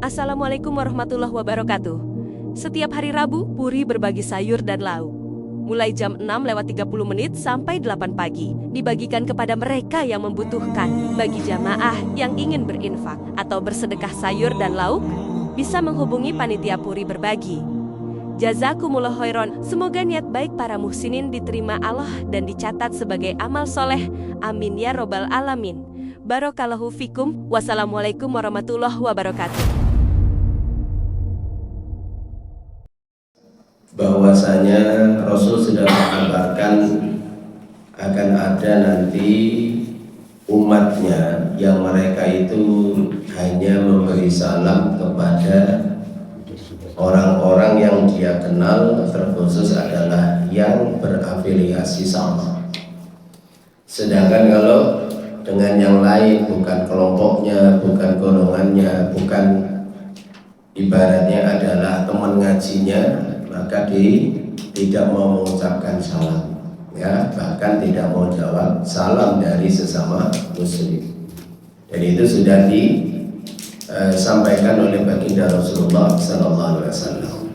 Assalamualaikum warahmatullahi wabarakatuh. Setiap hari Rabu, Puri berbagi sayur dan lauk. Mulai jam 6:30 sampai 8 pagi, dibagikan kepada mereka yang membutuhkan. Bagi jamaah yang ingin berinfak atau bersedekah sayur dan lauk, bisa menghubungi panitia Puri berbagi. Jazakumullah khairan. Semoga niat baik para muhsinin diterima Allah dan dicatat sebagai amal soleh. Amin ya robbal alamin. Barakallahu fikum. Wassalamualaikum warahmatullahi wabarakatuh. Bahwasanya Rasul sudah mengabarkan akan ada nanti umatnya yang mereka itu hanya memberi salam kepada orang-orang yang dia kenal, terkhusus adalah yang berafiliasi sama. Sedangkan kalau dengan yang lain, bukan kelompoknya, bukan golongannya, bukan ibaratnya adalah teman ngajinya, maka tidak mau mengucapkan salam, ya, bahkan tidak mau jawab salam dari sesama muslim. Dan itu sudah disampaikan oleh baginda Rasulullah SAW.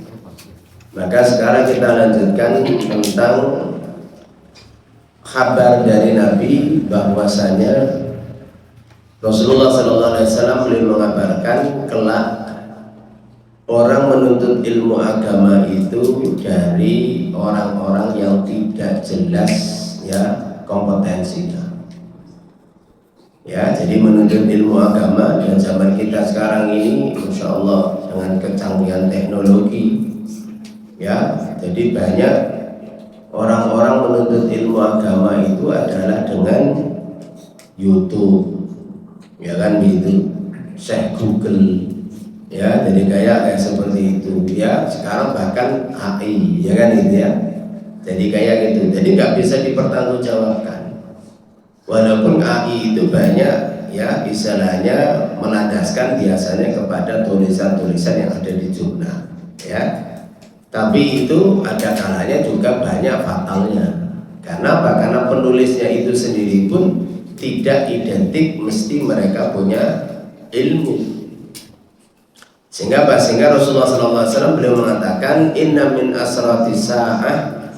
Maka sekarang kita lanjutkan tentang kabar dari Nabi, bahwasanya Rasulullah SAW beliau mengabarkan kelak orang menuntut ilmu agama itu dari orang-orang yang tidak jelas ya kompetensinya. Ya, jadi menuntut ilmu agama dan zaman kita sekarang ini, insya Allah dengan kecanggihan teknologi, ya, jadi banyak orang-orang menuntut ilmu agama itu adalah dengan YouTube, ya kan gitu, Syekh Google, ya, jadi kayak seperti itu, ya. Sekarang bahkan AI, ya kan gitu ya. Jadi kayak gitu, jadi nggak bisa dipertanggungjawabkan. Walaupun AI itu banyak, ya, istilahnya melandaskan biasanya kepada tulisan-tulisan yang ada di jurnal, ya. Tapi itu ada kalanya juga banyak fatalnya. Karena apa? Karena penulisnya itu sendiri pun tidak identik mesti mereka punya ilmu. Sehingga Rasulullah SAW beliau mengatakan, inna min asrati sa'ah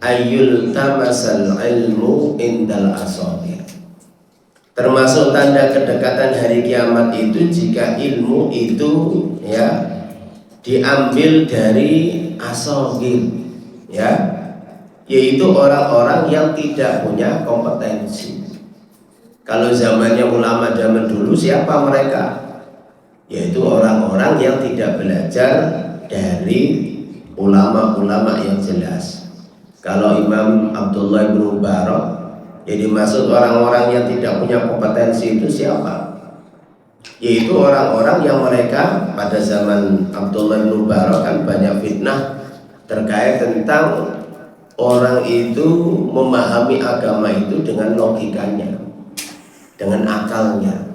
ayyul tamasal ilmu indal asabir. Termasuk tanda kedekatan hari kiamat itu jika ilmu itu, ya, diambil dari asogir, ya, yaitu orang-orang yang tidak punya kompetensi. Kalau zamannya ulama zaman dulu, siapa mereka? Yaitu orang-orang yang tidak belajar dari ulama-ulama yang jelas. Kalau Imam Abdullah bin Mubarak, jadi maksud orang-orang yang tidak punya kompetensi itu siapa? Yaitu orang-orang yang mereka pada zaman Abdullah bin Mubarak kan banyak fitnah terkait tentang orang itu memahami agama itu dengan logikanya, dengan akalnya.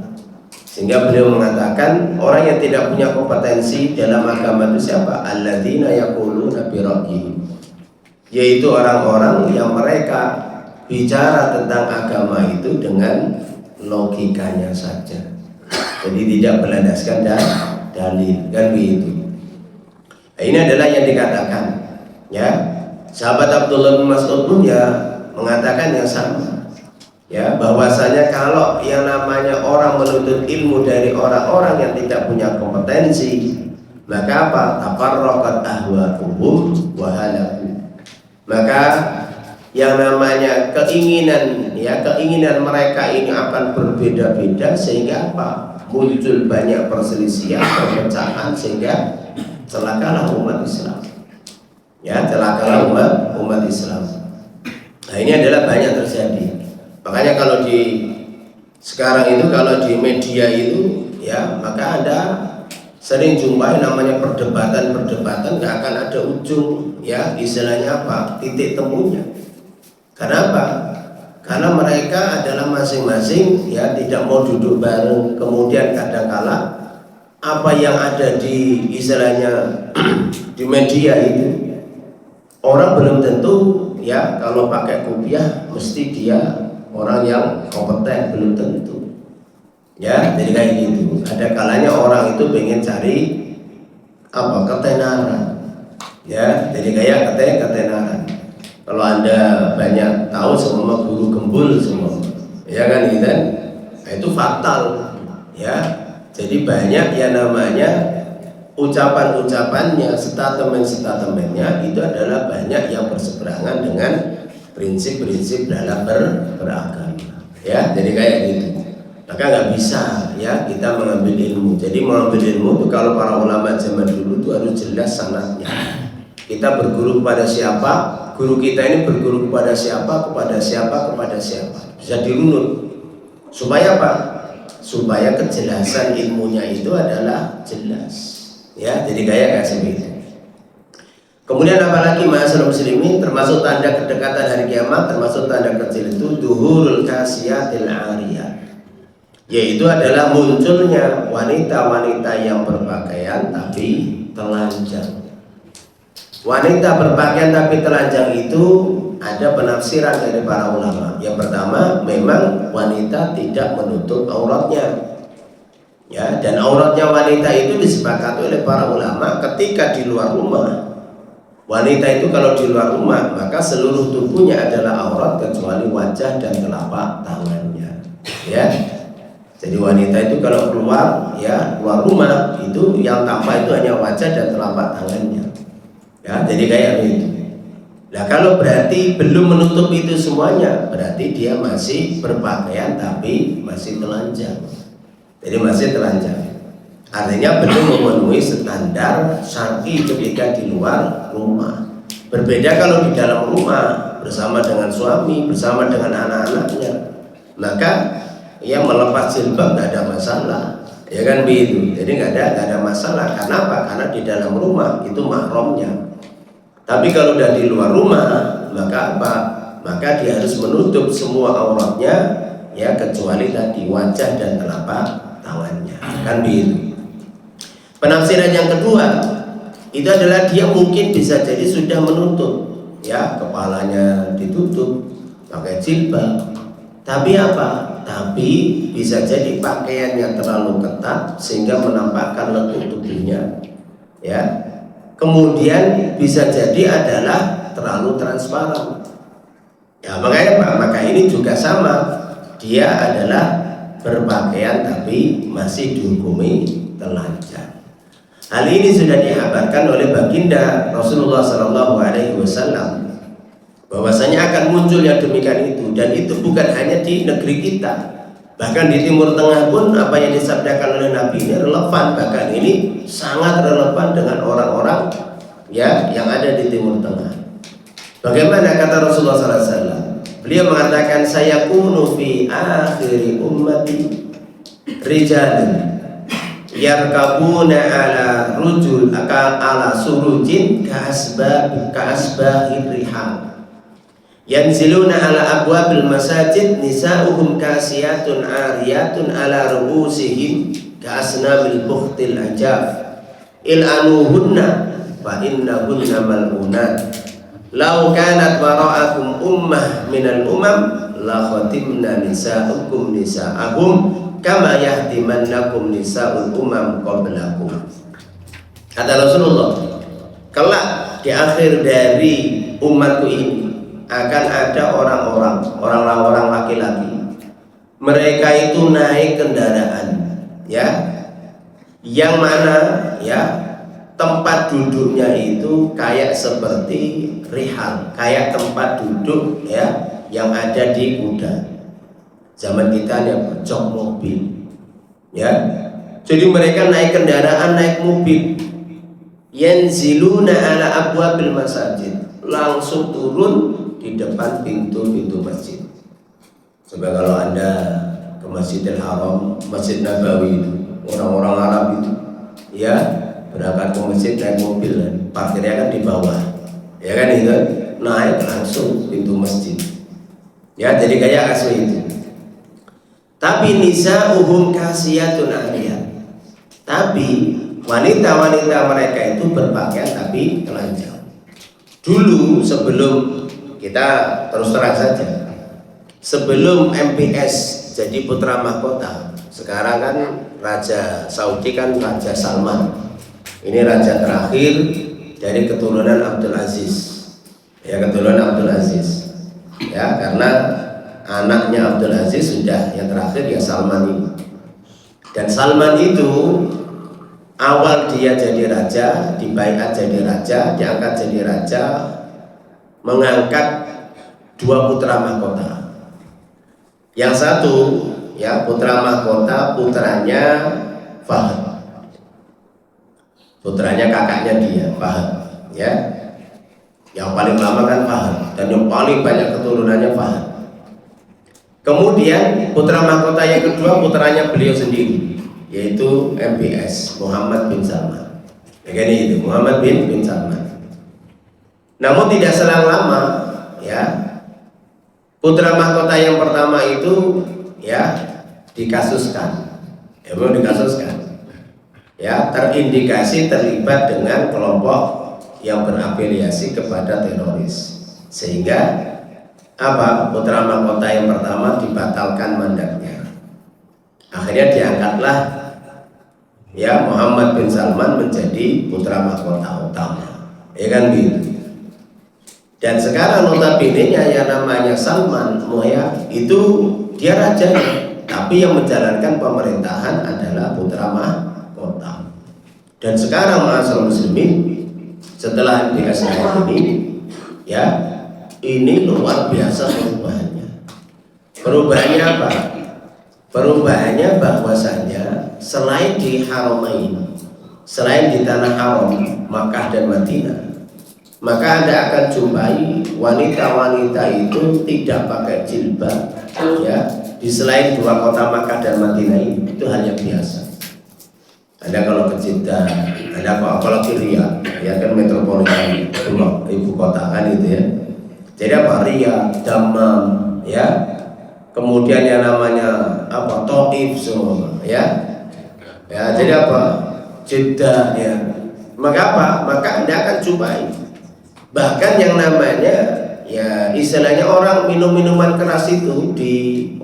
Sehingga beliau mengatakan orang yang tidak punya kompetensi dalam agama itu siapa? Alladzina yaquluna bi ra'yihim, yaitu orang-orang yang mereka bicara tentang agama itu dengan logikanya saja. Jadi tidak berlandaskan dalil, kan begitu. Nah, ini adalah yang dikatakan, ya. Sahabat Abdullah bin Mas'ud pun ya mengatakan yang sama, ya, bahwasanya kalau yang namanya orang menuntut ilmu dari orang-orang yang tidak punya kompetensi, maka apa? Tafarraqat ahwa'uhum wa halaku. Maka yang namanya keinginan, ya, keinginan mereka ini akan berbeda-beda, sehingga apa? Muncul banyak perselisihan, perpecahan, sehingga celakalah umat Islam, ya, celakalah umat Islam. Nah, ini adalah banyak terjadi. Makanya kalau di sekarang itu, kalau di media itu, ya, maka Anda sering jumpai namanya perdebatan nggak akan ada ujung, ya, istilahnya apa? Titik temunya. Kenapa? Karena mereka adalah masing-masing, ya, tidak mau duduk bareng. Kemudian kadangkala apa yang ada di istilahnya di media itu, orang belum tentu, ya, kalau pakai kopiah mesti dia orang yang kompeten, belum tentu. Ya, jadi kayak gitu. Ada kalanya orang itu pengen cari apa? Ketenaran. Ya, jadi kayak ketenaran. Kalau Anda banyak tahu semua guru gembul semua. Ya kan gitu kan? Nah, itu fatal. Ya. Jadi banyak yang namanya ucapan-ucapannya, statement-statementnya itu adalah banyak yang berseberangan dengan prinsip-prinsip dalam beragama. Ya, jadi kayak gitu. Maka nggak bisa ya kita mengambil ilmu. Jadi mengambil ilmu itu kalau para ulama zaman dulu itu harus jelas sanadnya. Kita berguru kepada siapa? Guru kita ini berguru kepada siapa? Kepada siapa? Kepada siapa? Bisa dirunut. Supaya apa? Supaya kejelasan ilmunya itu adalah jelas. Ya, jadi kayak seperti itu. Kemudian apalagi ma'asyiral muslimin, termasuk tanda kedekatan hari kiamat, termasuk tanda kecil itu duhurul kasiyatil 'ariyat. Yaitu adalah munculnya wanita-wanita yang berpakaian tapi telanjang. Wanita berpakaian tapi telanjang itu ada penafsiran dari para ulama. Yang pertama, memang wanita tidak menutup auratnya. Ya, dan auratnya wanita itu disepakati oleh para ulama ketika di luar rumah. Wanita itu kalau di luar rumah maka seluruh tubuhnya adalah aurat kecuali wajah dan telapak tangannya. Ya. Jadi wanita itu kalau keluar rumah itu yang tampak itu hanya wajah dan telapak tangannya. Ya, jadi kayak begitu. Nah, kalau berarti belum menutup itu semuanya, berarti dia masih berpakaian tapi masih telanjang. Jadi masih telanjang. Artinya belum memenuhi standar syar'i ketika di luar rumah. Berbeda kalau di dalam rumah bersama dengan suami, bersama dengan anak-anaknya. Maka ya melepas jilbab nggak ada masalah, ya kan begitu. Jadi nggak ada masalah. Kenapa? Karena di dalam rumah itu mahramnya. Tapi kalau udah di luar rumah, maka apa? Maka dia harus menutup semua auratnya, ya kecuali tadi wajah dan telapak tangannya, kan begitu. Penafsiran yang kedua itu adalah dia mungkin bisa jadi sudah menutup, ya kepalanya ditutup pakai jilbab. Tapi apa? Tapi bisa jadi pakaiannya terlalu ketat sehingga menampakkan lengan tubuhnya. Ya. Kemudian bisa jadi adalah terlalu transparan. Ya, makanya Pak, maka ini juga sama. Dia adalah berpakaian tapi masih dihukumi telanjang. Hal ini sudah dikabarkan oleh baginda Rasulullah SAW bahwasanya akan muncul yang demikian itu, dan itu bukan hanya di negeri kita, bahkan di Timur Tengah pun apa yang disabdakan oleh Nabi ini relevan, bahkan ini sangat relevan dengan orang-orang ya yang ada di Timur Tengah. Bagaimana kata Rasulullah SAW? Beliau mengatakan, saya kunu fi akhiri ummati rijalun yarkabuna ala rujul ala surujin ka'asbahir rihal yanziluna ala abwabil masajid nisa'uhum kasiyatun ariyatun ala ru'usihim ka'asnamil bukhtil ajaf il'anuhunna fa innahunna mal'unat law kanat wara'akum ummah minal umam la khatimna nisa'ukum nisa'ahum kama yahtimannakum nisa'ul umam qablakum. Kata Rasulullah, kelak di akhir dari umatku ini akan ada orang-orang laki-laki, mereka itu naik kendaraan, ya, yang mana ya tempat duduknya itu kayak seperti rihal, kayak tempat duduk ya yang ada di kuda. Zaman kita ada jok mobil, ya. Jadi mereka naik kendaraan, naik mobil. Yanziluna ala abwabil masajid, langsung turun di depan pintu-pintu masjid. Coba kalau Anda ke Masjidil Haram, Masjid Nabawi itu, orang-orang Arab itu, ya berangkat ke masjid naik mobil, parkirnya kan di bawah, ya kan itu, naik langsung pintu masjid. Ya, jadi kayak asli itu. Tapi nisa'uhum kasiyatun ariyat. Tapi wanita-wanita mereka itu berpakaian tapi telanjang. Dulu sebelum kita terus terang saja, sebelum MPS jadi putra mahkota, Sekarang kan Raja Saudi kan Raja Salman. Ini raja terakhir dari keturunan Abdul Aziz. Ya, keturunan Abdul Aziz. Ya, karena anaknya Abdul Aziz sudah yang terakhir ya Salman ini. Dan Salman itu awal dia jadi raja, dibaiat jadi raja, diangkat jadi raja, mengangkat dua putra mahkota. Yang satu ya putra mahkota, putranya Fahd. Putranya kakaknya dia, Fahd, ya. Yang paling lama kan Fahd dan yang paling banyak keturunannya Fahd. Kemudian putra mahkota yang kedua putranya beliau sendiri, yaitu MBS, Muhammad bin Salman. Ya kan itu, Muhammad bin Salman. Namun tidak selang lama, ya, putra mahkota yang pertama itu ya dikasuskan, ya belum dikasuskan. Ya, terindikasi terlibat dengan kelompok yang berafiliasi kepada teroris, sehingga apa putra mahkota yang pertama dibatalkan mandatnya. Akhirnya diangkatlah ya Muhammad bin Salman menjadi putra mahkota utama, ya kan gitu. Dan sekarang notabene-nya yang namanya Salman Moya itu dia raja, tapi yang menjalankan pemerintahan adalah putra mahkota. Dan sekarang ma'asyiral muslimin, setelah MBS ini ya ini luar biasa perubahannya. Perubahannya apa? Perubahannya bahwasanya selain di Haramain, selain di tanah haram Makkah dan Madinah, maka Anda akan jumpai wanita-wanita itu tidak pakai jilbab, ya, di selain dua kota Makkah dan Madinah ini, itu hanya biasa. Anda kalau ke Jeddah, Anda kalau ke Riyadh, ya kan metropolitan ibu kota kan itu ya. Jadi apa Riyadh, Dammam, ya. Kemudian yang namanya apa Taif semua, ya. Ya, jadi apa Jeddah ya. Maka apa? Maka Anda akan jumpai bahkan yang namanya ya istilahnya orang minum minuman keras itu di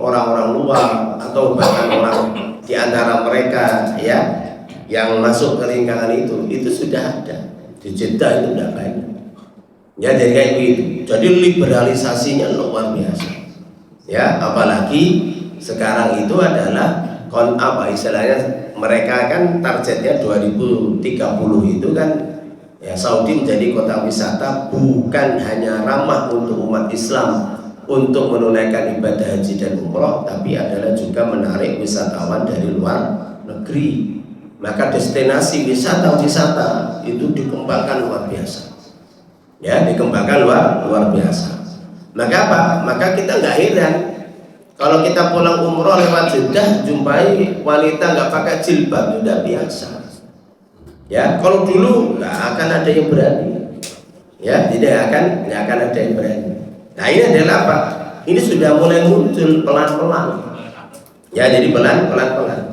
orang-orang luar atau bahkan orang di antara mereka ya yang masuk ke lingkaran itu sudah ada di Jeddah, itu sudah banyak ya. Jadi kayak gitu, jadi liberalisasinya luar biasa ya. Apalagi sekarang itu adalah apa istilahnya mereka kan targetnya 2030 itu kan ya Saudi menjadi kota wisata, bukan hanya ramah untuk umat Islam untuk menunaikan ibadah haji dan umroh, tapi adalah juga menarik wisatawan dari luar negeri. Maka destinasi wisata itu dikembangkan luar biasa, ya, dikembangkan luar biasa. Maka apa? Maka kita nggak heran kalau kita pulang umroh lewat Jeddah jumpai wanita nggak pakai jilbab, sudah biasa. Ya, kalau dulu nggak akan ada yang berani, ya, tidak akan ada yang berani. Nah ini adalah apa? Ini sudah mulai muncul pelan-pelan, ya, jadi pelan-pelan.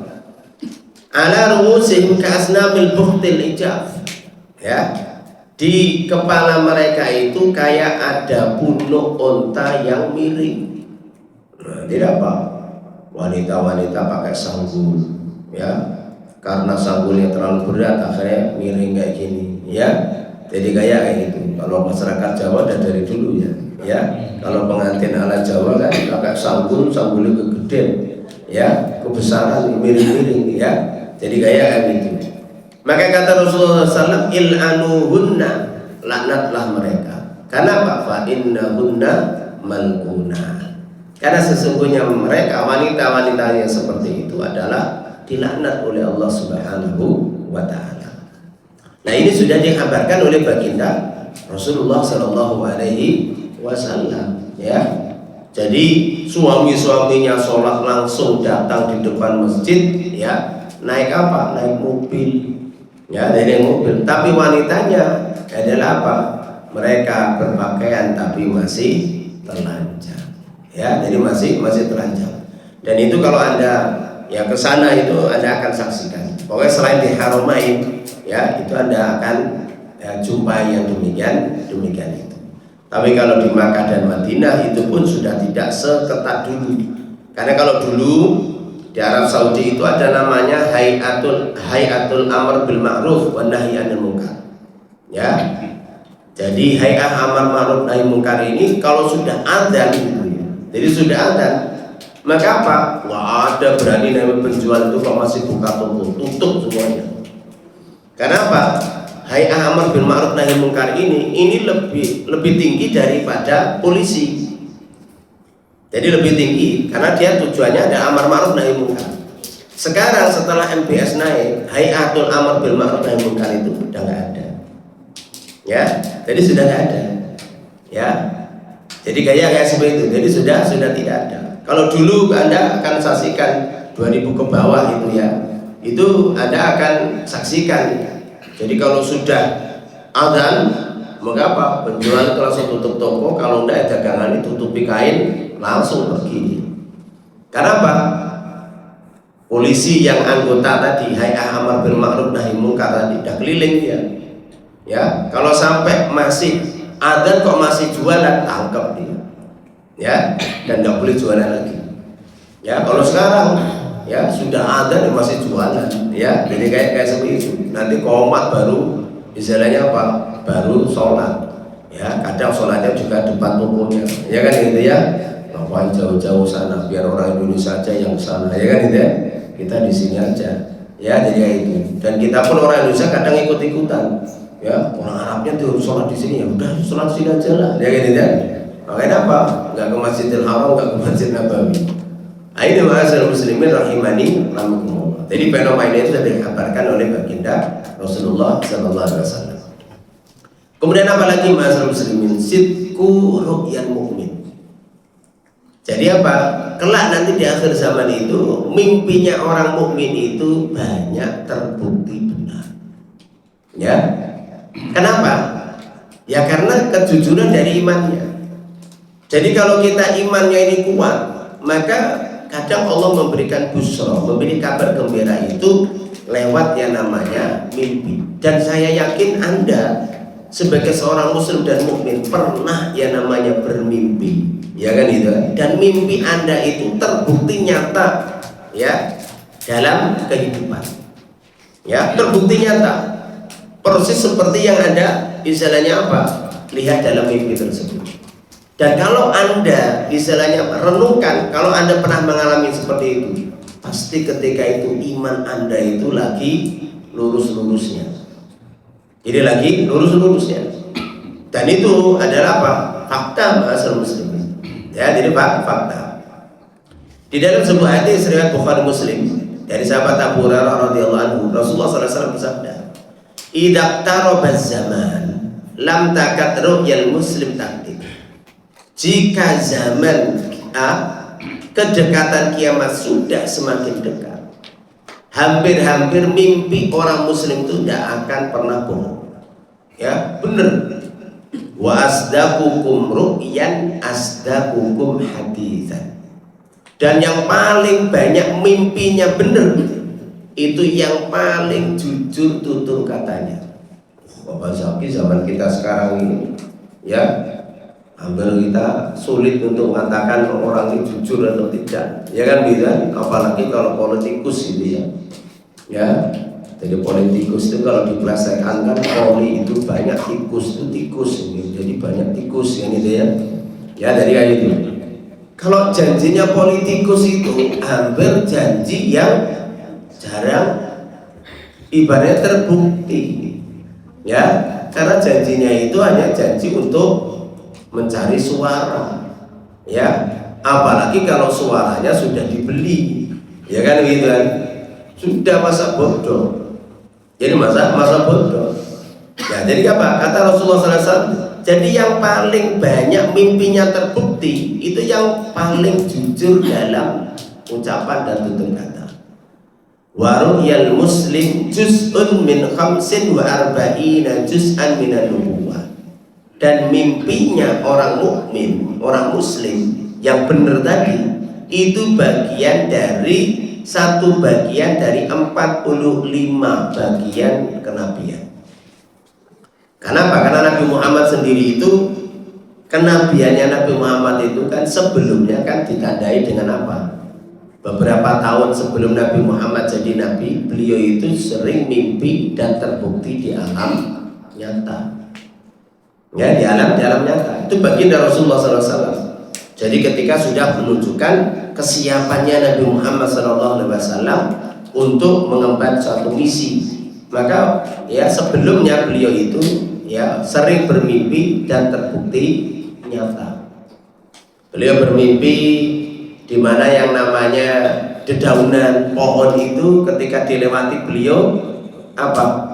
Ala ru'usihim ka'asnamil buhtil ijaf, ya, di kepala mereka itu kayak ada punuk unta yang miring. Nah, tidak apa? Wanita-wanita pakai sanggul, ya, karena sanggulnya terlalu berat akhirnya miring kayak gini, ya. Jadi kayak gitu. Kalau masyarakat Jawa dari dulu ya. Kalau pengantin ala Jawa kan pakai sanggulnya kegedean, ya, kebesaran miring-miring, ya. Jadi kayak gitu. Maka kata Rasulullah SAW, il'anuhunna, laknatlah mereka. Karena apa? Fa innahunna mal'unah. Karena sesungguhnya mereka wanita-wanita yang seperti itu adalah dilaknat oleh Allah Subhanahu wa Ta'ala. Nah ini sudah dikabarkan oleh baginda Rasulullah Sallallahu Alaihi Wasallam, ya. Jadi suami-suaminya sholat langsung datang di depan masjid, ya. Naik apa? Naik mobil, ya, dari mobil. Tapi wanitanya adalah apa? Mereka berpakaian tapi masih telanjang, ya. Jadi masih telanjang. Dan itu kalau Anda ya ke sana itu Anda akan saksikan. Pokoknya selain di Haramain, ya, itu Anda akan jumpai yang demikian itu. Tapi kalau di Makkah dan Madinah itu pun sudah tidak seketat dulu. Karena kalau dulu Di Arab Saudi itu ada namanya Hayatul Amr bil Ma'ruf wa Nahi 'anil Munkar. Ya. Jadi Hay'ah Amar Ma'ruf Nahi Munkar ini kalau sudah adzan gitu ya. Jadi sudah adzan, maka apa? Wah, ada berani namanya penjual itu kok masih buka toko, tutup semuanya. Karena apa? Hay'ah Amar bil Ma'ruf Nahi Munkar ini lebih tinggi daripada polisi. Jadi lebih tinggi karena dia tujuannya ada amar ma'ruf nahi munkar. Sekarang setelah MBS naik, Hayatul Amr bil Ma'ruf Nahi Munkar itu udah nggak ada. Ya, jadi sudah nggak ada. Ya, jadi kayak seperti itu. Jadi sudah tidak ada. Kalau dulu Anda akan saksikan 2000 ke bawah itu ya, itu Anda akan saksikan. Jadi kalau sudah adzan, maka apa? Penjual itu langsung tutup toko. Kalau enggak dagangan tutupi kain, langsung pergi. Karena apa? Polisi yang anggota tadi Hay'ah Amar bil Ma'ruf Nahi Munkar tadi udah keliling dia. Ya, kalau sampai masih adzan kok masih jualan, tangkap dia. Ya, dan nggak boleh jualan lagi. Ya, kalau sekarang ya sudah adzan masih jualan. Ya, jadi kayak seperti itu. Nanti komat baru istilahnya apa? Baru sholat. Ya, kadang sholatnya juga depan tokonya. Ya kan gitu ya. Ngapain jauh-jauh sana, biar orang Indonesia aja yang sana, ya kan gitu ya. Kita di sini aja, ya jadi itu. Dan kita pun orang Indonesia kadang ikut-ikutan, ya orang Arabnya tuh sholat di sini, ya udah sholat di sini aja lah, ya kan gitu ya. Makanya apa? Nggak ke Masjidil Haram, nggak ke Masjid Nabawi. Ini ma'asyiral muslimin rahimani rahimakumullah. Jadi fenomena itu sudah dikabarkan oleh baginda Rasulullah Sallallahu Alaihi Wasallam. Kemudian apa lagi ma'asyiral muslimin? Sidqu ru'yal mu'min. Jadi apa? Kelak nanti di akhir zaman itu mimpinya orang mukmin itu banyak terbukti benar. Ya. Kenapa? Ya karena kejujuran dari imannya. Jadi kalau kita imannya ini kuat, maka kadang Allah memberikan busra, memberi kabar gembira itu lewat yang namanya mimpi. Dan saya yakin Anda sebagai seorang muslim dan mukmin pernah yang namanya bermimpi. Ya kan itu, dan mimpi Anda itu terbukti nyata ya dalam kehidupan. Ya, terbukti nyata. Persis seperti yang Anda istilahnya apa? Lihat dalam mimpi tersebut. Dan kalau Anda istilahnya renungkan, kalau Anda pernah mengalami seperti itu, pasti ketika itu iman Anda itu lagi lurus-lurusnya. Jadi lagi lurus-lurusnya. Dan itu adalah apa? Fakta ma'asyiral muslimin. Ya, jadi fakta. Di dalam sebuah hadis riwayat Bukhari Muslim dari sahabat Abu Hurairah radhiyallahu anhu, Rasulullah sallallahu alaihi wasallam bersabda, "Idza qaraba zaman lam takat ru'yal muslim taktik." Jika zaman kedekatan kiamat sudah semakin dekat, hampir-hampir mimpi orang muslim itu tidak akan pernah bohong. Ya, benar. Wa asdaqukum ru'yan asdaqukum haditsan. Dan yang paling banyak mimpinya benar itu yang paling jujur tutur katanya. Bapak Zaki zaman kita sekarang ini ya hampir kita sulit untuk mengatakan orang ini jujur atau tidak. Ya kan gitu kan? Apalagi kalau politikus gitu ya. Ya. Jadi politikus itu kalau diplesetkan kan poli itu banyak tikus itu tikus ini. Jadi banyak tikus yang itu ya. Ya dari kayak itu. Kalau janjinya politikus itu hampir janji yang jarang ibaratnya terbukti. Ya, karena janjinya itu hanya janji untuk mencari suara. Ya, apalagi kalau suaranya sudah dibeli. Ya kan gitu kan. Sudah masa bodoh. Jadi masa bodoh. Ya, jadi apa? Kata Rasulullah SAW, jadi yang paling banyak mimpinya terbukti itu yang paling jujur dalam ucapan dan tutur kata. Wa ru'yal muslim juz'un min khamsin wa arba'ina juz'an minan nubuwah. Dan mimpinya orang mukmin, orang muslim yang benar tadi itu bagian dari satu bagian dari 45 bagian kenabian. Kenapa? Karena Nabi Muhammad sendiri itu kenabiannya Nabi Muhammad itu kan sebelumnya kan ditandai dengan apa? beberapa tahun sebelum Nabi Muhammad jadi nabi, beliau itu sering mimpi dan terbukti di alam nyata. Ya, di alam nyata. Itu bagian dari Rasulullah SAW. Jadi ketika sudah menunjukkan kesiapannya Nabi Muhammad SAW untuk mengemban suatu misi, maka ya sebelumnya beliau itu ya sering bermimpi dan terbukti nyata. Beliau bermimpi di mana yang namanya dedaunan pohon itu ketika dilewati beliau apa?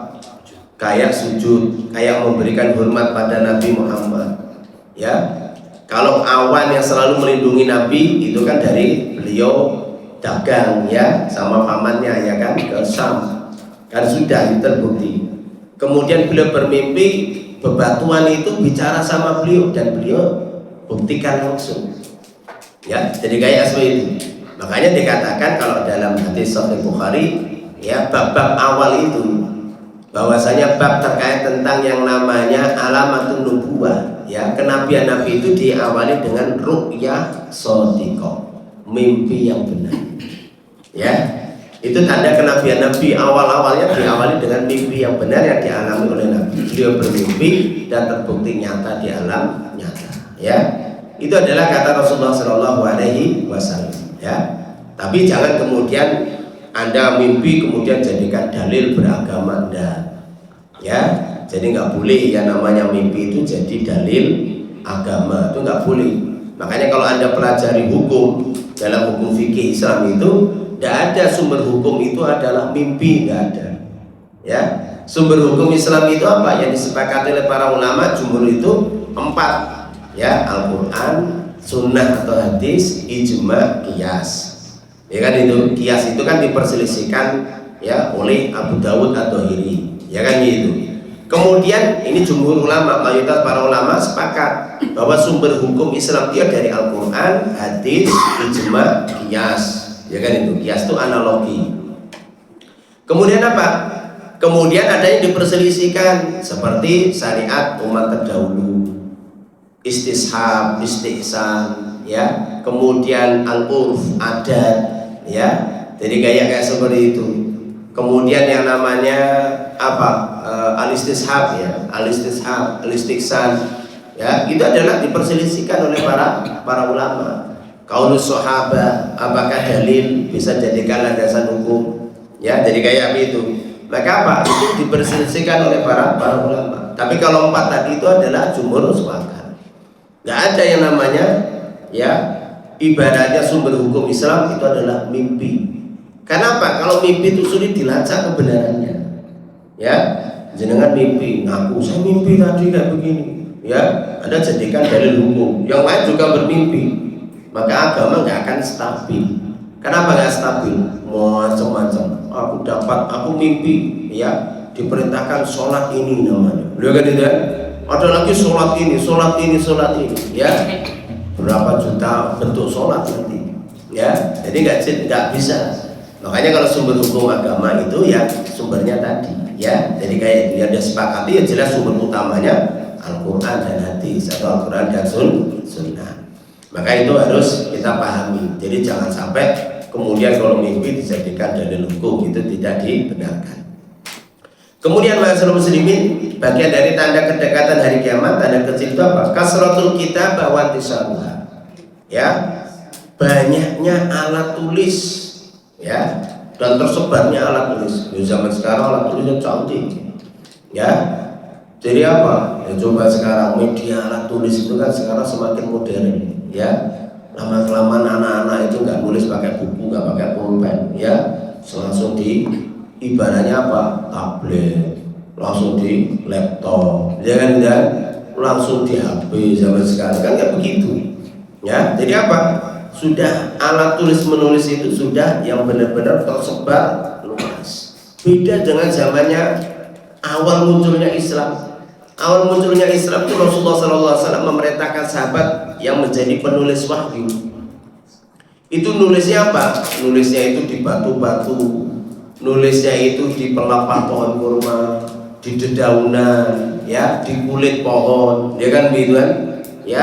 Kayak sujud, kayak memberikan hormat pada Nabi Muhammad. Ya, kalau awan yang selalu melindungi Nabi itu kan dari beliau dagang ya sama pamannya ya kan ke Syam, kan sudah terbukti. Kemudian beliau bermimpi bebatuan itu bicara sama beliau dan beliau buktikan langsung. Ya, jadi kayak seperti itu. Makanya dikatakan kalau dalam hadis Sahih Bukhari ya bab-bab awal itu bahwasanya bab terkait tentang yang namanya alamatun nubuwah ya, kenabian Nabi itu diawali dengan ru'yah shadiqah, mimpi yang benar. Ya, itu tanda kenabian Nabi, awal-awalnya diawali dengan mimpi yang benar yang dialami oleh Nabi. Beliau bermimpi dan terbukti nyata di alam nyata. Ya, itu adalah kata Rasulullah SAW. Ya, tapi jangan kemudian Anda mimpi kemudian jadikan dalil beragama Anda. Ya, jadi nggak boleh ya namanya mimpi itu jadi dalil agama, itu nggak boleh. Makanya kalau Anda pelajari hukum dalam hukum fikih Islam itu tidak ada sumber hukum itu adalah mimpi, nggak ada. Ya, sumber hukum Islam itu apa? Yang disepakati oleh para ulama jumhur itu 4 ya, Al-Quran, Sunnah atau hadis, ijma, qiyas. Ya kan itu qiyas itu kan diperselisihkan ya oleh Abu Dawud atau Hiri, ya kan gitu. Kemudian ini jumhur ulama, mayoritas para ulama sepakat bahwa sumber hukum Islam dia dari Al-Quran, hadis, ijma, qiyas, ya kan itu. Qiyas itu analogi. Kemudian apa? Kemudian ada yang diperselisihkan seperti syariat umat terdahulu, istishab, istihsan, ya, kemudian al-urf, adat, ya, jadi kayak seperti itu. Kemudian yang namanya apa, al-istishab, ya, al-istishab, al-istihsan, ya, itu adalah diperselisihkan oleh para ulama. Qaulus sahabah, apakah dalil bisa jadikan landasan hukum, ya, jadi kayak itu. Maka apa, itu diperselisihkan oleh para ulama. Tapi kalau 4 tadi itu adalah jumhur sepakat. Nggak ada yang namanya ya ibaratnya sumber hukum Islam itu adalah mimpi. Kenapa? Kalau mimpi itu sulit dilacak kebenarannya. Ya, jenengan mimpi, ngaku saya mimpi tadi kayak begini. Ya, Anda jadikan dalil hukum. Yang lain juga bermimpi. Maka agama nggak akan stabil. Kenapa nggak stabil? Macam-macam. Aku mimpi, ya diperintahkan sholat ini namanya. Beliau kan tidak? Ada lagi sholat ini, ya berapa juta bentuk sholat nanti, ya. Jadi nggak bisa. Makanya kalau sumber hukum agama itu ya sumbernya tadi, ya. Jadi kayak yang dia sepakati ya jelas sumber utamanya Al-Quran dan hadis atau Al-Quran dan Sunnah. Maka itu harus kita pahami. Jadi jangan sampai kemudian kalau mimpi dijadikan dalil hukum, itu tidak dibenarkan. Kemudian masyarakat muslimin, bagian dari tanda kedekatan hari kiamat, tanda kecil itu apa? Kasratul kitab wa intisaruha. Ya, banyaknya alat tulis, ya, dan tersebarnya alat tulis. Di zaman sekarang alat tulisnya canggih. Ya. Jadi apa? Ya, coba sekarang media alat tulis itu kan sekarang semakin modern, ya. Lama-kelamaan anak-anak itu nggak nulis pakai buku, nggak pakai pulpen, ya. Langsung di ibaratnya apa? Tablet, langsung di laptop, ya kan, dan langsung di HP zaman sekarang kan nggak begitu, ya. Jadi apa? Sudah alat tulis menulis itu sudah yang benar-benar tersebar luas. Beda dengan zamannya awal munculnya Islam. Awal munculnya Islam itu Rasulullah SAW memerintahkan sahabat yang menjadi penulis wahyu. Itu nulisnya apa? Nulisnya itu di batu-batu, nulisnya itu di pelepah pohon kurma, di dedaunan, ya, di kulit pohon, ya kan gitu kan, ya,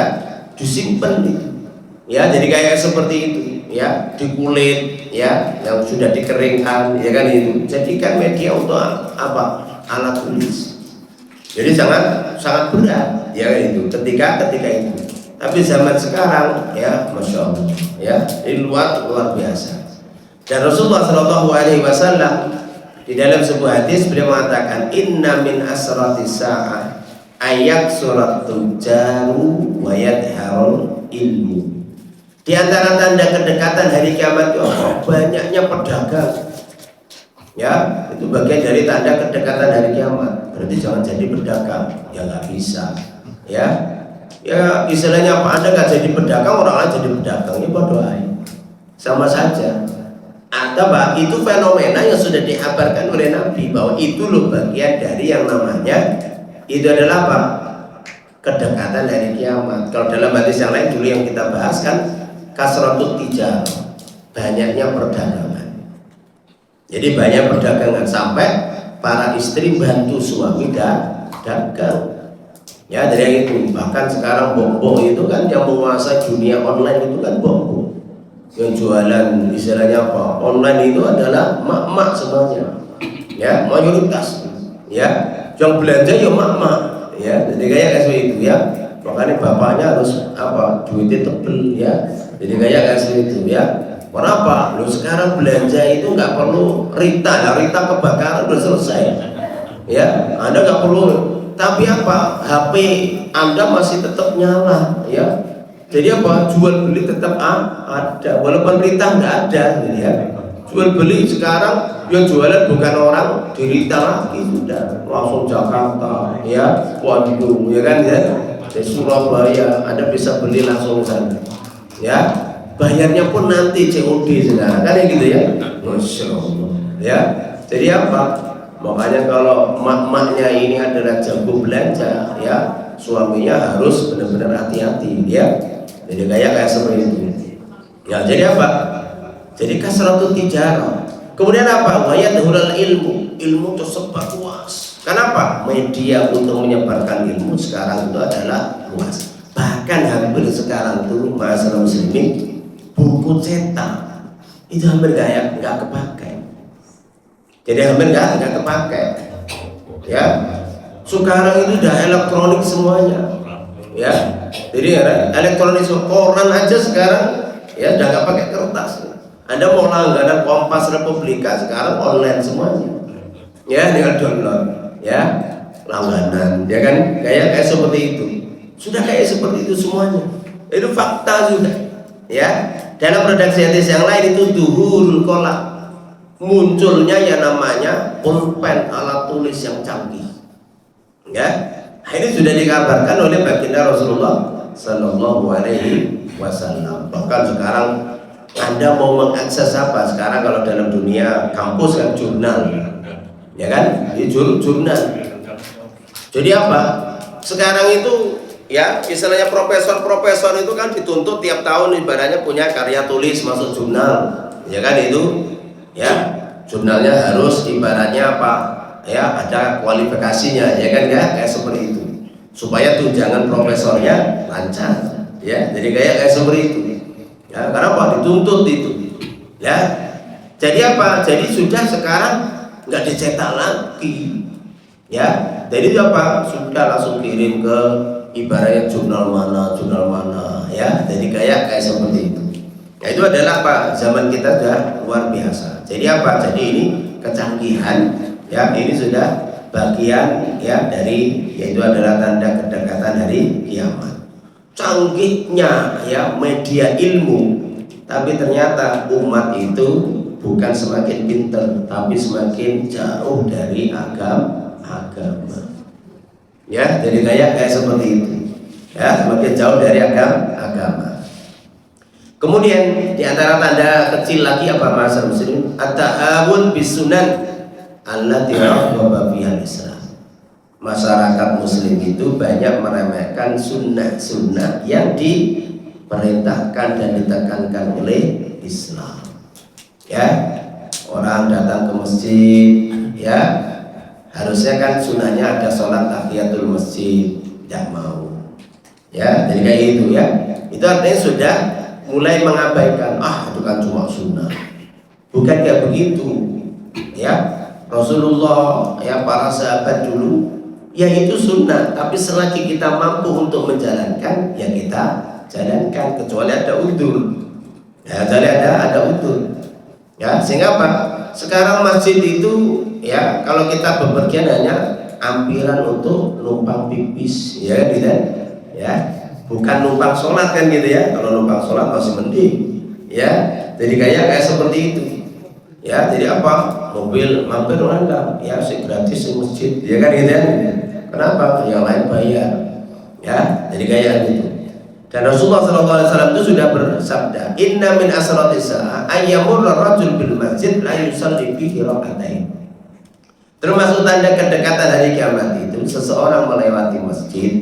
disimpan itu, ya, jadi kayak seperti itu, ya di kulit ya yang sudah dikeringkan ya kan itu. Jadikan media untuk apa? Alat tulis. Jadi sangat berat ya itu ketika itu. Tapi zaman sekarang ya masya Allah ya ini luar biasa. Dan Rasulullah Shallallahu Alaihi Wasallam di dalam sebuah hadis beliau mengatakan inna min asratis sa'ah ayak surat tujaru wa yadharul ilmu. Di antara tanda kedekatan hari kiamat itu banyaknya pedagang. Ya, itu bagian dari tanda kedekatan hari kiamat. Berarti jangan jadi pedagang, ya nggak bisa. Ya, istilahnya apa? Anda nggak jadi pedagang, orang lain jadi pedagang, ini berdoa. Sama saja. Atau itu fenomena yang sudah dikabarkan oleh Nabi bahwa itu loh bagian dari yang namanya itu adalah apa? Kedekatan dari kiamat. Kalau dalam hadis yang lain dulu yang kita bahas kan kasratut tijar, banyaknya perdagangan. Jadi banyak perdagangan sampai para istri bantu suami dagang. Ya dari itu bahkan sekarang bombong itu kan yang menguasai dunia online itu kan bombong. Yang jualan istilahnya apa? Online itu adalah mak-mak semuanya. Ya mayoritas. Ya yang belanja ya mak-mak. Ya jadi kayak itu ya. Makanya bapaknya harus apa? Duitnya tebel ya. Jadi kayak itu ya. Kenapa? Lu sekarang belanja itu nggak perlu Rita, ya Rita kebakaran udah selesai. Ya, Anda nggak perlu. Tapi apa? HP Anda masih tetap nyala, ya. Jadi apa? Jual beli tetap ada, walaupun Rita nggak ada, ya. Jual beli sekarang yang jualan bukan orang di Rita lagi sudah langsung Jakarta, ya. Waduh, ya kan ya. Di Surabaya Anda bisa beli langsung sana, ya. Bayarnya pun nanti COD sekarang kan ya gitu ya. Masya Allah ya. Jadi apa? Makanya kalau mak-maknya ini adalah jago belanja ya, suaminya harus benar-benar hati-hati ya. Jadi kayak seperti itu ya. Jadi apa? Jadi kasratut tijarah. Kemudian apa? Wa yadhurul ilmu tersebar luas. Kenapa? Media untuk menyebarkan ilmu sekarang itu adalah luas. Bahkan hampir sekarang itu masyarakat muslimin buku cetak itu hampir nggak kepakai. Jadi hampir nggak kepakai. Ya, sekarang itu udah elektronik semuanya. Ya, jadi elektronik koran aja sekarang ya udah nggak pakai kertas. Anda mau langganan Kompas Republika sekarang online semuanya. Ya, dengan download. Ya, langganan. Ya kan, kayak seperti itu. Sudah kayak seperti itu semuanya. Itu fakta sudah. Ya. Dalam redaksi hadis yang lain itu duhurul kolam, munculnya yang namanya pulpen alat tulis yang canggih. Ya, ini sudah dikabarkan oleh baginda Rasulullah Sallallahu Alaihi Wasallam. Bahkan sekarang Anda mau mengakses apa? Sekarang kalau dalam dunia kampus kan jurnal, ya kan? Ini jurnal. Jadi apa? Sekarang itu ya, istilahnya profesor itu kan dituntut tiap tahun ibaratnya punya karya tulis masuk jurnal, ya kan itu, ya jurnalnya harus ibaratnya apa, ya ada kualifikasinya, ya kan ya kayak seperti itu, supaya tunjangan profesornya lancar, ya jadi kayak seperti itu, ya karena apa dituntut itu, ya jadi apa, jadi sudah sekarang nggak dicetak lagi, ya jadi apa sudah langsung kirim ke ibaratnya jurnal mana ya, jadi kayak seperti itu. Ya itu adalah apa, zaman kita sudah luar biasa. Jadi apa, jadi ini kecanggihan ya, ini sudah bagian ya dari, yaitu adalah tanda kedekatan hari kiamat. Canggihnya ya media ilmu, tapi ternyata umat itu bukan semakin pintar, tapi semakin jauh dari agama. Ya, jadi kayak seperti itu. Ya, semakin jauh dari agama. Kemudian di antara tanda kecil lagi apa masyarakat muslim? At-ta'awun bisunan allati raghaba fiha Islam. Masyarakat muslim itu banyak meremehkan sunnah-sunnah yang diperintahkan dan ditekankan oleh Islam. Ya, orang datang ke masjid, ya harusnya kan sunnahnya ada sholat tahiyatul masjid, tidak mau. Ya, jadi kayak itu ya. Itu artinya sudah mulai mengabaikan, itu kan cuma sunnah. Bukan kayak begitu, ya. Rasulullah, ya, para sahabat dulu, ya itu sunnah. Tapi selagi kita mampu untuk menjalankan, ya kita jalankan, kecuali ada udzur. Ya, jadi ada udzur. Ya, sehingga apa? Sekarang masjid itu, ya, kalau kita bepergian hanya ampiran untuk numpang pipis, ya, gitu, ya. Bukan numpang sholat kan gitu ya. Kalau numpang sholat masih mending, ya. Jadi kayak seperti itu, ya. Jadi apa? Mobil mampir orang ya sih gratis di masjid, ya kan gitu ya. Kenapa? Yang lain bayar, ya. Jadi kayak gitu. Dan Rasulullah SAW itu sudah bersabda, Inna min asratis sa'ah ayyamurra rajul bil masjid la yusalli fihi raka'atain. Termasuk tanda kedekatan hari kiamat itu seseorang melewati masjid,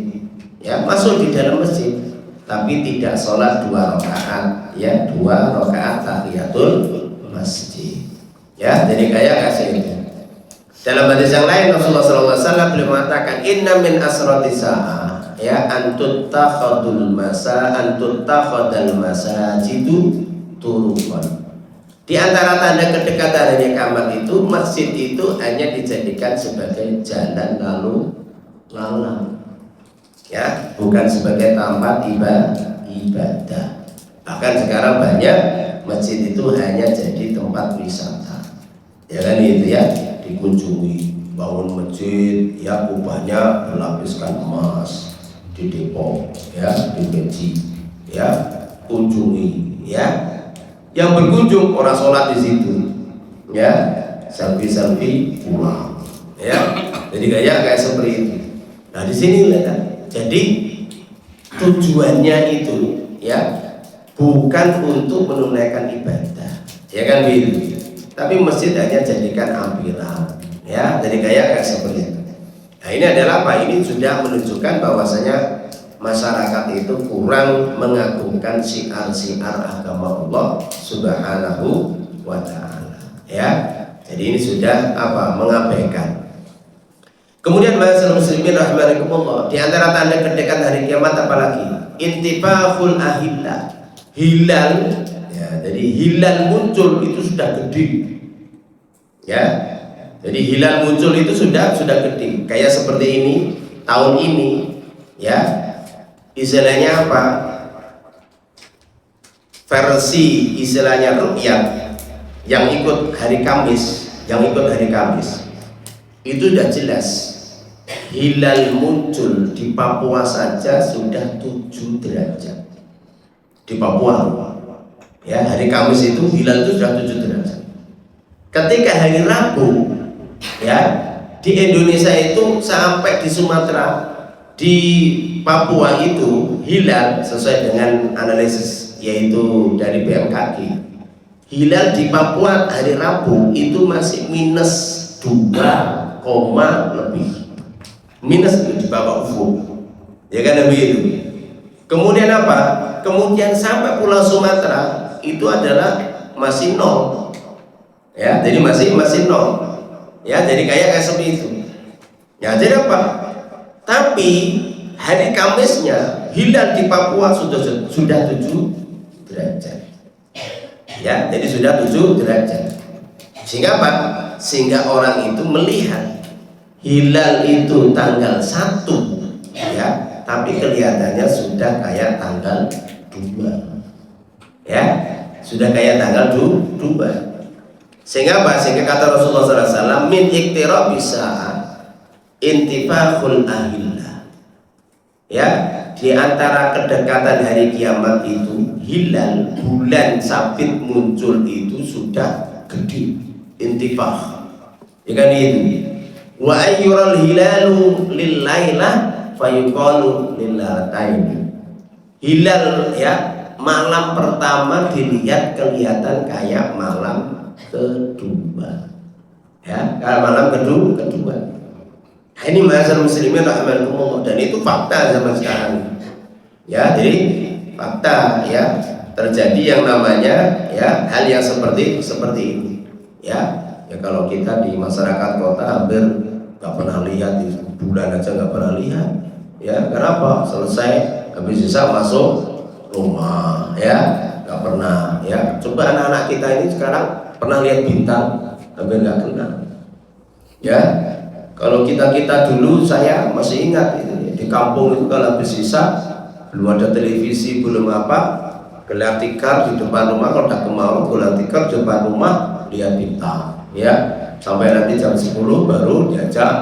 ya, masuk di dalam masjid, tapi tidak sholat 2 rakaat, ya, 2 rakaat tahiyatul masjid. Ya, jadi kayak kasih itu. Dalam hadis yang lain Rasulullah SAW beliau mengatakan, Inna min asratis sa'ah, ya, antuttakhadul masajidu turuqan. Di antara tanda kedekatan hari kiamat itu, masjid itu hanya dijadikan sebagai jalan lalu lalang, ya, bukan sebagai tempat ibadah. Bahkan sekarang banyak masjid itu hanya jadi tempat wisata. Ya kan itu ya, dikunjungi, bangun masjid, ya, kubahnya berlapiskan emas, di Depok, ya, di Beji, ya, kunjungi, ya. Yang berkunjung orang sholat di situ, ya, selfie pulang, ya. Jadi kayak seperti itu. Nah di sini lihat, jadi tujuannya itu, ya, bukan untuk menunaikan ibadah, ya kan begitu. Tapi masjid hanya jadikan ampiran, ya. Jadi kayak seperti itu. Nah ini adalah apa? Ini sudah menunjukkan bahwasanya masyarakat itu kurang mengagungkan syiar-syiar agama Allah Subhanahu wa ta'ala, ya. Jadi ini sudah apa? Mengabaikan. Kemudian ma'asyiral muslimin rahimakumullah, di antara tanda kedekatan hari kiamat apalagi? Intifahul ahillah. Hilal, ya, jadi hilal muncul itu sudah gede, ya. Jadi hilal muncul itu sudah gede. Kayak seperti ini tahun ini, ya. Istilahnya apa? Versi istilahnya ru'yat yang ikut hari Kamis, itu sudah jelas. Hilal muncul di Papua saja sudah 7 derajat. Di Papua, ya, hari Kamis itu hilal itu sudah 7 derajat. Ketika hari Rabu, ya, di Indonesia itu sampai di Sumatera, di Papua itu hilal sesuai dengan analisis yaitu dari BMKG, hilal di Papua hari Rabu itu masih minus 2, lebih, minus itu di bawah ufuk, ya kan begitu. Kemudian apa? Kemudian sampai Pulau Sumatera itu adalah masih 0, ya, jadi masih 0, ya, jadi kayak seperti itu, ya. Jadi apa? Tapi hari Kamisnya hilal di Papua sudah 7 derajat, ya, jadi sudah 7 derajat. Sehingga apa? Sehingga orang itu melihat hilal itu tanggal 1, ya, tapi kelihatannya sudah kayak tanggal 2, ya, sudah kayak tanggal 2. Sehingga apa? Sehingga kata Rasulullah SAW, min iktirabis sa'ah intifahul ahillah, ya, di antara kedekatan hari kiamat itu hilal bulan sabit muncul itu sudah gede, intifah, ya kan itu. Wa ayyural hilalu lillailah fayuqalu lillataini. Hilal, ya, malam pertama dilihat kelihatan kayak malam kedua, ya, kayak malam kedua. Nah, ini ma'asyiral muslimin rahimakumullah, dan itu fakta zaman sekarang, ya. Jadi fakta, ya, terjadi yang namanya, ya, hal yang seperti ini, ya. Ya kalau kita di masyarakat kota hampir nggak pernah lihat itu, bulan aja nggak pernah lihat, ya. Kenapa? Selesai habis bisa masuk rumah, ya, nggak pernah ya. Coba anak-anak kita ini sekarang pernah lihat bintang, hampir nggak kenal ya. Kalau kita dulu, saya masih ingat itu, di kampung itu kalau habis sisa belum ada televisi, belum apa, gelar tikar di depan rumah, kalau udah kemarau gelar tikar di depan rumah lihat bintang ya, sampai nanti jam 10 baru diajak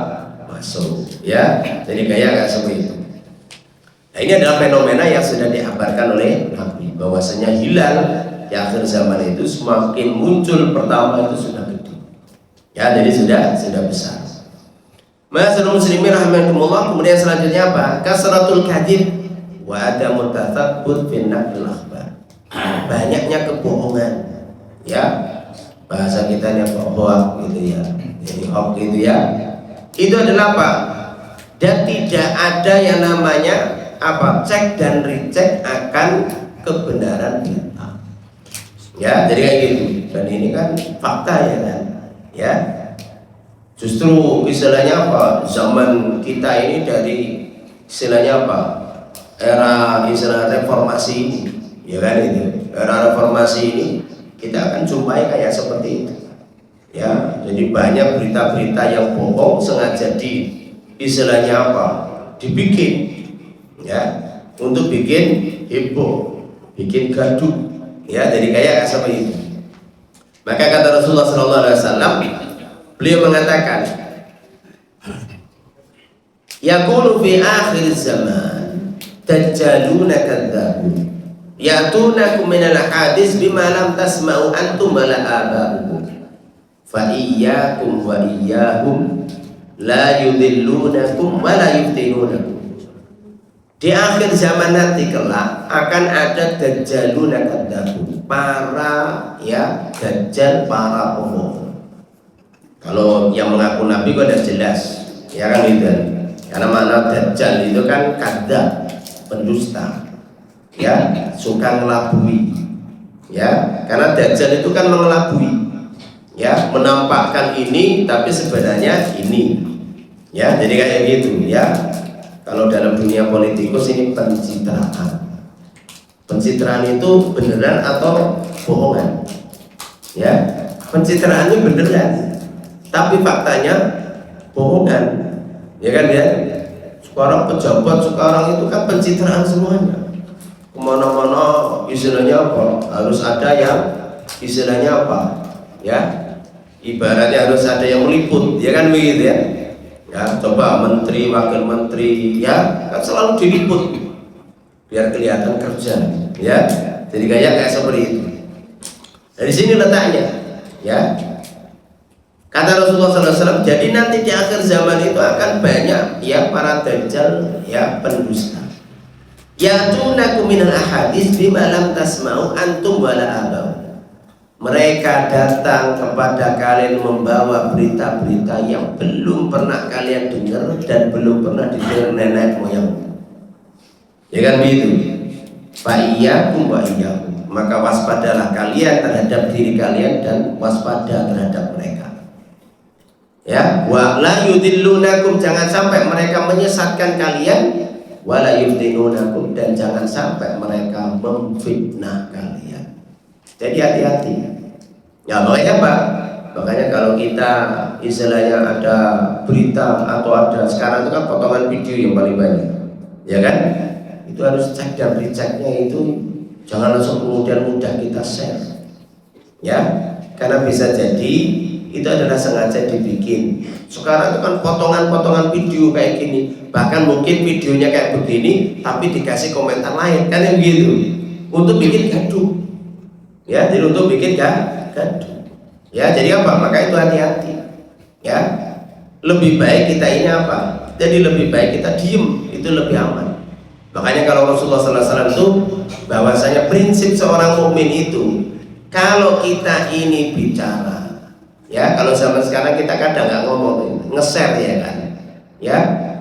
masuk ya. Jadi kayak nggak seperti itu. Nah, ini adalah fenomena yang sudah dihabarkan oleh Nabi, bahwasanya hilal di akhir zaman itu semakin muncul, pertama itu sudah gede ya, jadi sudah besar. Ma'asyiral muslimin rahimakumullah. Kemudian selanjutnya apa? Kasratul kadhib wa adamu tatsabbut fi naqlil akhbar. Banyaknya kebohongan ya, bahasa kita ini hoax gitu ya, jadi hoax gitu ya. Itu adalah apa? Dan tidak ada yang namanya apa, cek dan recheck akan kebenaran berita ya, jadi kayak gitu. Dan ini kan fakta ya kan ya. Justru istilahnya apa, zaman kita ini dari istilahnya apa, era istilah reformasi ini ya kan, itu era reformasi ini kita akan jumpai kayak seperti itu ya. Jadi banyak berita-berita yang bohong sengaja di istilahnya apa, dibikin ya, untuk bikin heboh, bikin gaduh ya, jadi kayak seperti itu. Maka kata Rasulullah SAW, beliau mengatakan, yakunu fi akhir zaman dajjaluna kadzabun ya'tunakum minal hadis bima lam tasma'u antum wala aba'ukum fa iyyakum wa iyyahum la yudillunakum wa la yuftinunakum. Di akhir zaman nanti kelak akan ada dajjaluna kadzabun, para ya dajjal, para pembohong. Kalau yang mengaku nabi kok udah jelas ya kan itu, karena mana dajjal itu kan kadzab, pendusta ya, suka ngelabui ya, karena dajjal itu kan mengelabui ya, menampakkan ini tapi sebenarnya ini ya, jadi kayak gitu ya. Kalau dalam dunia politikus ini pencitraan. Pencitraan itu beneran atau bohongan ya, pencitraan itu beneran tapi faktanya bohongan ya kan ya. Sekarang pejabat sekarang itu kan pencitraan semuanya, kemana-mana istilahnya apa, harus ada yang istilahnya apa ya, ibaratnya harus ada yang meliput ya kan begitu ya. Ya coba menteri, wakil menteri ya kan selalu diliput biar kelihatan kerja ya, jadi kayak seperti itu. Dari sini letaknya ya. Kata Rasulullah SAW, jadi nanti di akhir zaman itu akan banyak ya para dajjal ya, pendusta. Ya'tunakum minal ahadits bima lam tasma'u antum wala abau. Mereka datang kepada kalian membawa berita-berita yang belum pernah kalian dengar dan belum pernah didengar nenek moyang. Ya kan begitu. Fa iyyakum wa iyyakum. Maka waspadalah kalian terhadap diri kalian dan waspada terhadap mereka. Ya, wa la yudillunakum, jangan sampai mereka menyesatkan kalian, wa la yuftinunakum, dan jangan sampai mereka memfitnah kalian. Jadi hati-hati. Ya makanya apa? Makanya kalau kita istilahnya ada berita atau ada sekarang itu kan potongan video yang paling banyak, ya kan? Itu harus cek dan rechecknya itu jangan langsung kemudian mudah kita share, ya, karena bisa jadi itu adalah sengaja dibikin. Sekarang itu kan potongan-potongan video kayak gini, bahkan mungkin videonya kayak begini tapi dikasih komentar lain, kan yang begitu, untuk bikin gaduh ya, jadi untuk bikin gaduh ya. Jadi apa? Maka itu hati-hati ya, lebih baik kita ini apa, jadi lebih baik kita diem, itu lebih aman. Makanya kalau Rasulullah SAW itu bahwasanya prinsip seorang mukmin itu, kalau kita ini bicara ya, kalau zaman sekarang kita kadang nggak ngomong, nge-share ya kan ya,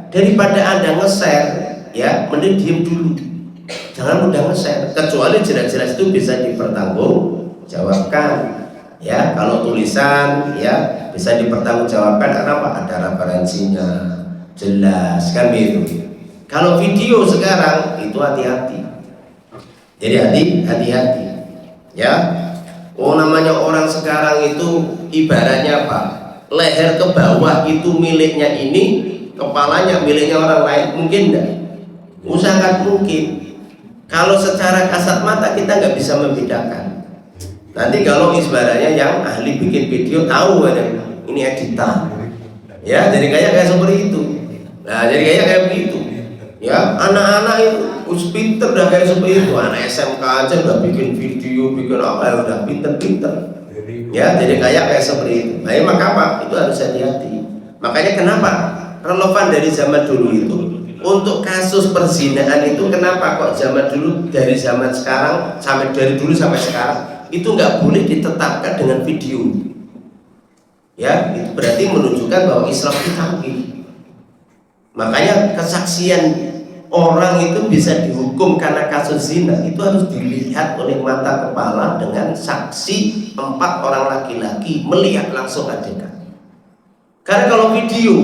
daripada Anda nge-share ya, mending diem dulu, jangan mudah nge-share, kecuali jelas-jelas itu bisa dipertanggungjawabkan ya. Kalau tulisan ya bisa dipertanggungjawabkan karena apa, ada referensinya jelas kan begitu. Kalau video sekarang itu hati-hati, jadi hati-hati Ya, namanya orang sekarang itu ibaratnya apa? Leher ke bawah itu miliknya ini, kepalanya miliknya orang lain, mungkin enggak? Sangat mungkin. Kalau secara kasat mata kita nggak bisa membedakan. Nanti kalau ibaratnya yang ahli bikin video tahu ini editan, ya jadi kayak seperti itu. Nah jadi kayak begitu. Ya anak-anak itu pinter dah kayak seperti itu. Anak SMK aja udah bikin video, bikin apa ya udah pinter-pinter. Ya jadi kayak seperti itu. Nah maka apa? Itu harus hati-hati. Makanya kenapa relevan dari zaman dulu itu untuk kasus perzinahan itu, kenapa kok zaman dulu dari zaman sekarang sampai dari dulu sampai sekarang itu nggak boleh ditetapkan dengan video. Ya itu berarti menunjukkan bahwa Islam itu canggih. Makanya kesaksian orang itu bisa dihukum karena kasus zina itu harus dilihat oleh mata kepala dengan saksi 4 orang laki-laki melihat langsung adegan. Karena kalau video,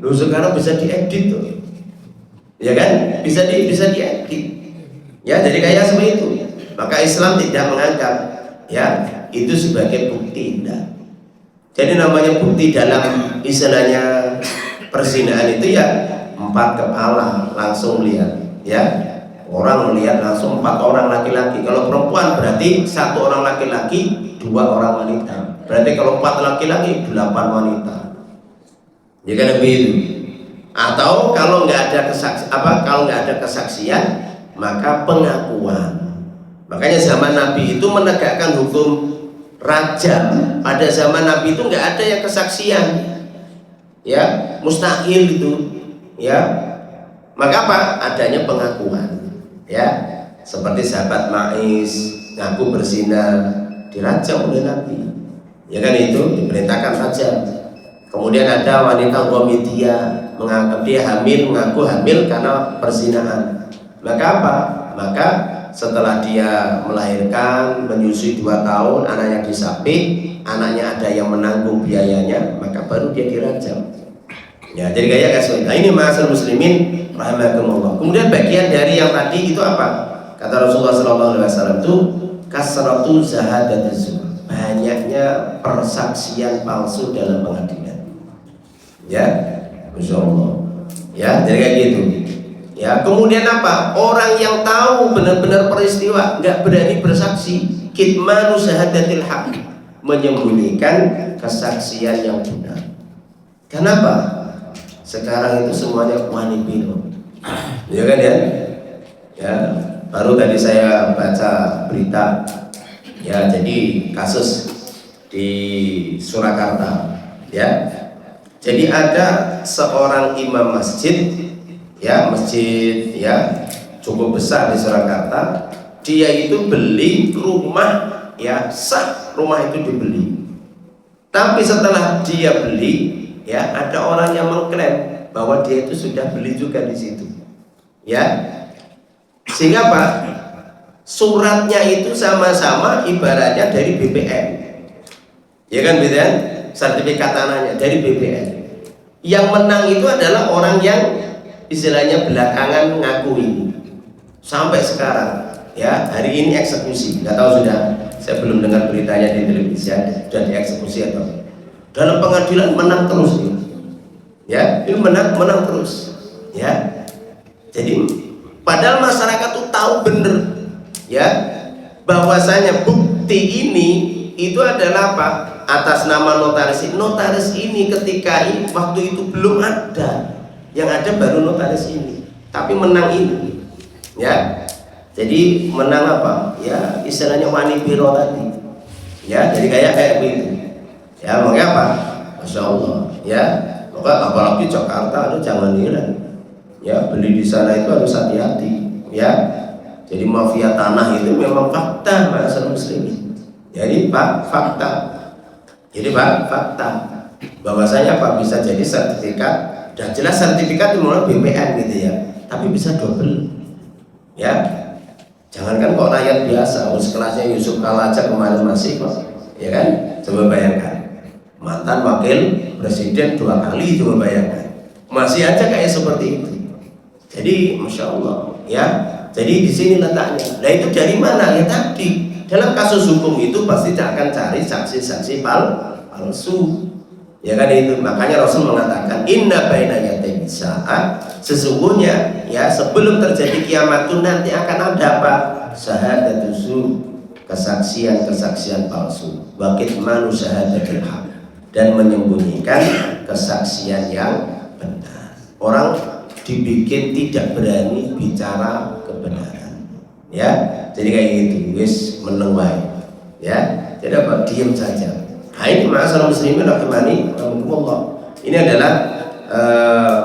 loh sekarang bisa diedit tuh, ya kan? Bisa diedit. Ya jadi kayak seperti itu. Maka Islam tidak menganggap ya itu sebagai bukti. Tidak. Jadi namanya bukti dalam istilahnya perzinahan itu ya 4 kepala langsung lihat, ya orang melihat langsung 4 orang laki-laki. Kalau perempuan berarti 1 orang laki-laki, 2 orang wanita. Berarti kalau 4 laki-laki 8 wanita. Ya kan begitu. Atau kalau nggak ada kesaksian maka pengakuan. Makanya zaman Nabi itu menegakkan hukum rajam. Pada zaman Nabi itu nggak ada yang kesaksian, ya mustahil itu, ya. Maka apa? Adanya pengakuan, ya. Seperti sahabat Ma'is ngaku berzina, dirajam oleh Nabi, ya kan itu diperintahkan rajam. Kemudian ada wanita Ghamidiyah menganggap dia hamil, mengaku hamil karena perzinahan. Maka apa? Maka setelah dia melahirkan, menyusui 2 tahun, anaknya disapih, anaknya ada yang menanggung biayanya, maka baru dia dirajam. Ya, jadi kayak kasus. Nah ini ma'asyiral muslimin rahimakumullah. Kemudian bagian dari yang tadi itu apa? Kata Rasulullah SAW itu kasratu zahadatiz zur, banyaknya persaksian palsu dalam pengadilan. Ya, Masya Allah. Ya, jadi kayak gitu. Ya, kemudian apa? Orang yang tahu benar-benar peristiwa nggak berani bersaksi. Kitmanu syahadatil haq, menyembunyikan kesaksian yang benar. Kenapa? Sekarang itu semuanya manipilo. Ya kan ya? Ya, baru tadi saya baca berita. Ya, jadi kasus di Surakarta. Ya. Jadi ada seorang imam masjid, ya masjid ya cukup besar di Surakarta. Dia itu beli rumah, ya sah rumah itu dibeli. Tapi setelah dia beli, ya ada orang yang mengklaim bahwa dia itu sudah beli juga di situ, ya. Sehingga apa? Suratnya itu sama-sama ibaratnya dari BPN, ya kan BPN, sertifikat tanahnya dari BPN. Yang menang itu adalah orang yang istilahnya belakangan ngakui sampai sekarang, ya hari ini eksekusi. Nggak tahu sudah, saya belum dengar beritanya di televisi sudah dieksekusi atau dalam pengadilan menang terus dia. Ya ini menang terus, ya. Jadi padahal masyarakat tuh tahu bener, ya bahwasanya bukti ini itu adalah apa? Atas nama notaris. Notaris ini ketika waktu itu belum ada, yang ada baru notaris ini, tapi menang ini, ya. Jadi menang apa? Ya istilahnya manipiro tadi, ya. Jadi kayak begitu, ya. Makanya apa? Masya Allah, ya. Maka apalagi Jakarta itu jangan heran, ya beli di sana itu harus hati-hati, ya. Jadi mafia tanah itu memang fakta, ma'asyiral muslimin. Jadi fakta. Jadi fakta bahwasanya apa bisa jadi sertifikat, dan jelas sertifikat itu mulai BPN gitu ya, tapi bisa double, ya. Jangankan kok rakyat biasa, sekelasnya Yusuf Kala aja kemarin masih kok, ya kan? Coba bayangkan, mantan wakil presiden 2 kali, coba bayangkan, masih aja kayak seperti itu. Jadi Masya Allah, ya. Jadi di sini letaknya. Nah itu dari mana? Ya tadi dalam kasus hukum itu pasti akan cari saksi-saksi palsu. Ya kan itu, makanya Rasul mengatakan inna baina yaday sa'ah, sesungguhnya ya sebelum terjadi kiamat itu nanti akan ada apa? Syahadatu zur, kesaksian palsu, wa kitmanu syahadatil haq, dan menyembunyikan kesaksian yang benar. Orang dibikin tidak berani bicara kebenaran. Ya, jadi kayak gitu, wis menengwai. Ya, jadi apa? Diam saja. Nah, ini masalah muslimin rahimani rahimakumullah. Ini adalah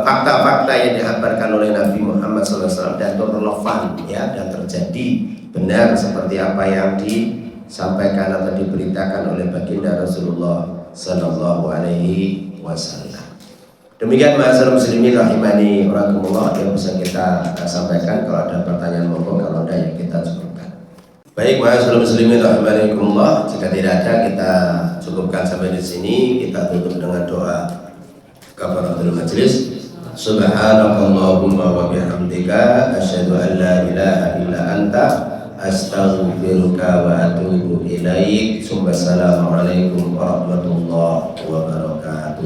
fakta-fakta yang dihabarkan oleh Nabi Muhammad SAW dan itu relevan ya, dan terjadi benar seperti apa yang disampaikan atau diberitakan oleh baginda Rasulullah Sallallahu Alaihi Wasallam. Demikian masalah muslimin rahimani rahimakumullah yang bisa kita sampaikan. Kalau ada pertanyaan monggo, kalau ada yang kita cukupkan. Baik, masyaallah muslimin rahimakumullah, jika tidak ada kita cukupkan sampai di sini. Kita tutup dengan doa kafaratul majlis. Subhanakallahumma wa bihamdika asyhadu an la ilaha illa anta astaghfiruka wa atubu ilaik. Assalamualaikum warahmatullahi wabarakatuh.